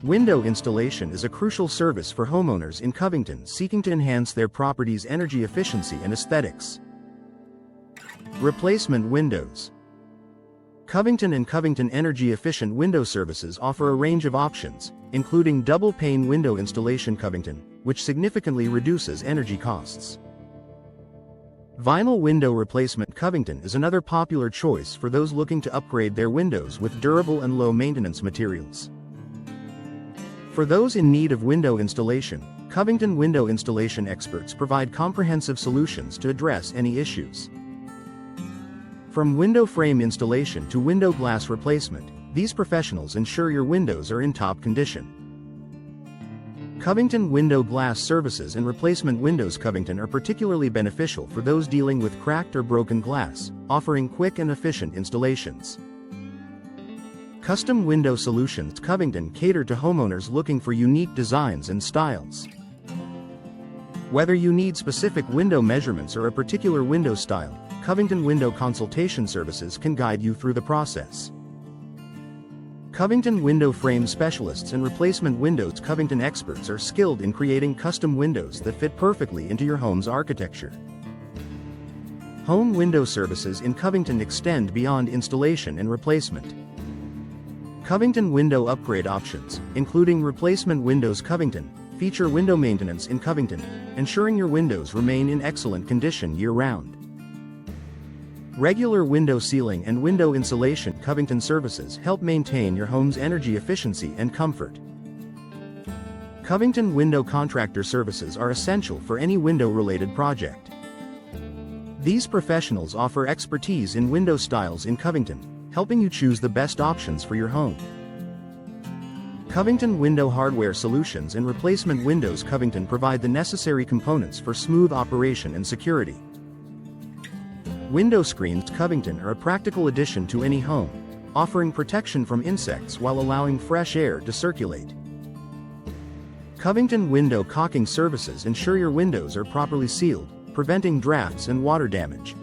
Window installation is a crucial service for homeowners in Covington seeking to enhance their property's energy efficiency and aesthetics. Replacement windows. Covington and Covington Energy Efficient Window Services offer a range of options, including double-pane window installation Covington, which significantly reduces energy costs. Vinyl window replacement Covington is another popular choice for those looking to upgrade their windows with durable and low-maintenance materials. For those in need of window installation, Covington window installation experts provide comprehensive solutions to address any issues. From window frame installation to window glass replacement, these professionals ensure your windows are in top condition. Covington Window Glass Services and Replacement Windows Covington are particularly beneficial for those dealing with cracked or broken glass, offering quick and efficient installations. Custom Window Solutions Covington cater to homeowners looking for unique designs and styles. Whether you need specific window measurements or a particular window style, Covington Window Consultation Services can guide you through the process. Covington Window Frame Specialists and Replacement Windows Covington experts are skilled in creating custom windows that fit perfectly into your home's architecture. Home window services in Covington extend beyond installation and replacement. Covington Window Upgrade Options, including Replacement Windows Covington, feature window maintenance in Covington, ensuring your windows remain in excellent condition year-round. Regular window sealing and window insulation Covington services help maintain your home's energy efficiency and comfort. Covington Window Contractor Services are essential for any window-related project. These professionals offer expertise in window styles in Covington, helping you choose the best options for your home. Covington Window Hardware Solutions and Replacement Windows Covington provide the necessary components for smooth operation and security. Window screens Covington are a practical addition to any home, offering protection from insects while allowing fresh air to circulate. Covington Window Caulking Services ensure your windows are properly sealed, preventing drafts and water damage.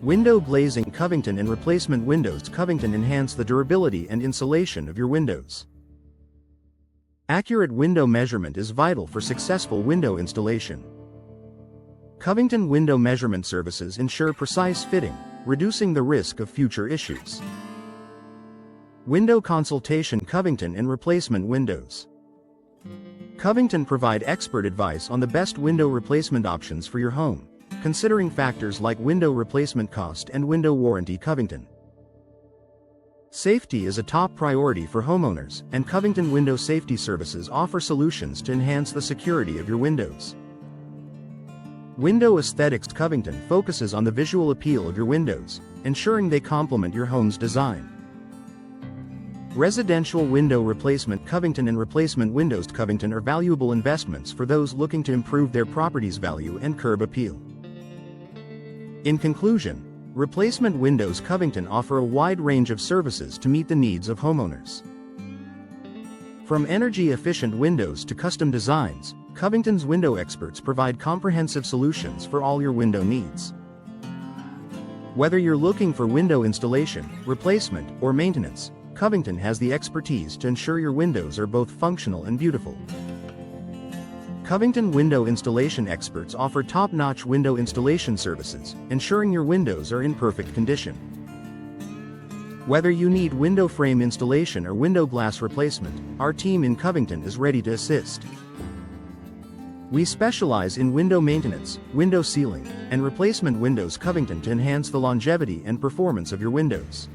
Window glazing Covington and Replacement Windows Covington enhance the durability and insulation of your windows. Accurate window measurement is vital for successful window installation. Covington Window Measurement Services ensure precise fitting, reducing the risk of future issues. Window Consultation Covington and Replacement Windows. Covington provide expert advice on the best window replacement options for your home, considering factors like window replacement cost and window warranty. Covington. Safety is a top priority for homeowners, and Covington Window Safety Services offer solutions to enhance the security of your windows. Window Aesthetics Covington focuses on the visual appeal of your windows, ensuring they complement your home's design. Residential Window Replacement Covington and Replacement Windows Covington are valuable investments for those looking to improve their property's value and curb appeal. In conclusion, Replacement Windows Covington offer a wide range of services to meet the needs of homeowners. From energy-efficient windows to custom designs, Covington's window experts provide comprehensive solutions for all your window needs. Whether you're looking for window installation, replacement, or maintenance, Covington has the expertise to ensure your windows are both functional and beautiful. Covington Window Installation Experts offer top-notch window installation services, ensuring your windows are in perfect condition. Whether you need window frame installation or window glass replacement, our team in Covington is ready to assist. We specialize in window maintenance, window sealing, and replacement windows Covington to enhance the longevity and performance of your windows.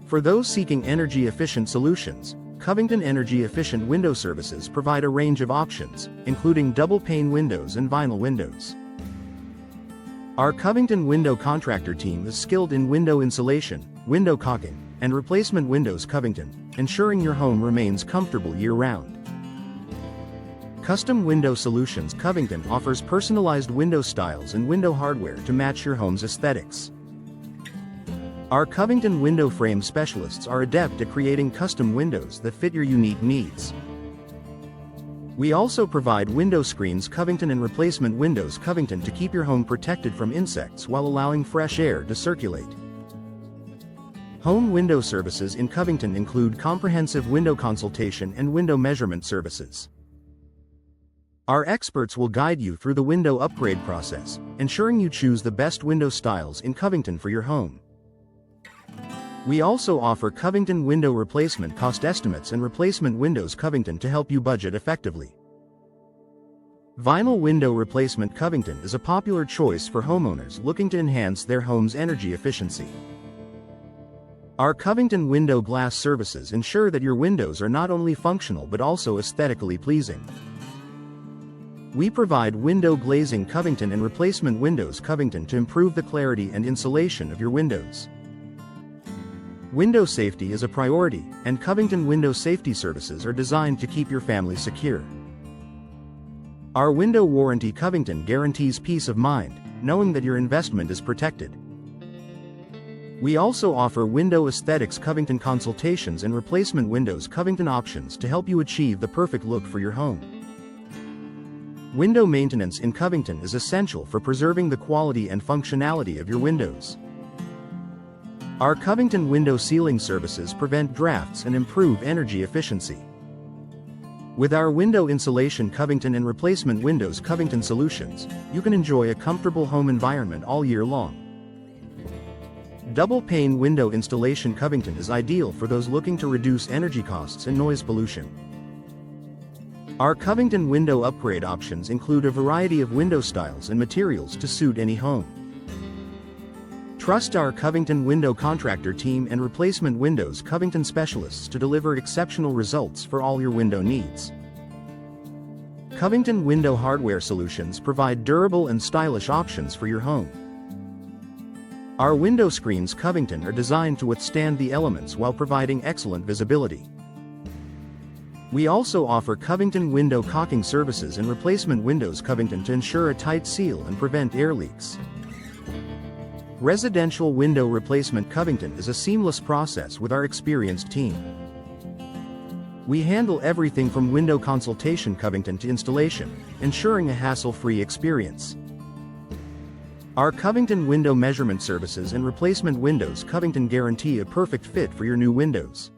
For those seeking energy-efficient solutions, Covington Energy Efficient Window Services provide a range of options, including double-pane windows and vinyl windows. Our Covington Window Contractor team is skilled in window insulation, window caulking, and replacement windows Covington, ensuring your home remains comfortable year-round. Custom Window Solutions Covington offers personalized window styles and window hardware to match your home's aesthetics. Our Covington Window Frame Specialists are adept at creating custom windows that fit your unique needs. We also provide window screens Covington and Replacement Windows Covington to keep your home protected from insects while allowing fresh air to circulate. Home window services in Covington include comprehensive window consultation and window measurement services. Our experts will guide you through the window upgrade process, ensuring you choose the best window styles in Covington for your home. We also offer Covington window replacement cost estimates and replacement windows Covington to help you budget effectively. Vinyl window replacement Covington is a popular choice for homeowners looking to enhance their home's energy efficiency. Our Covington window glass services ensure that your windows are not only functional but also aesthetically pleasing. We provide window glazing Covington and replacement windows Covington to improve the clarity and insulation of your windows. Window safety is a priority, and Covington window safety services are designed to keep your family secure. Our window warranty Covington guarantees peace of mind, knowing that your investment is protected. We also offer window aesthetics Covington consultations and replacement windows Covington options to help you achieve the perfect look for your home. Window maintenance in Covington is essential for preserving the quality and functionality of your windows. Our Covington window sealing services prevent drafts and improve energy efficiency. With our window insulation Covington and replacement windows Covington solutions, you can enjoy a comfortable home environment all year long. Double pane window installation Covington is ideal for those looking to reduce energy costs and noise pollution. Our Covington window upgrade options include a variety of window styles and materials to suit any home. Trust our Covington window contractor team and replacement windows Covington specialists to deliver exceptional results for all your window needs. Covington window hardware solutions provide durable and stylish options for your home. Our window screens Covington are designed to withstand the elements while providing excellent visibility. We also offer Covington window caulking services and replacement windows Covington to ensure a tight seal and prevent air leaks. Residential window replacement Covington is a seamless process with our experienced team. We handle everything from window consultation Covington to installation, ensuring a hassle-free experience. Our Covington window measurement services and replacement windows Covington guarantee a perfect fit for your new windows.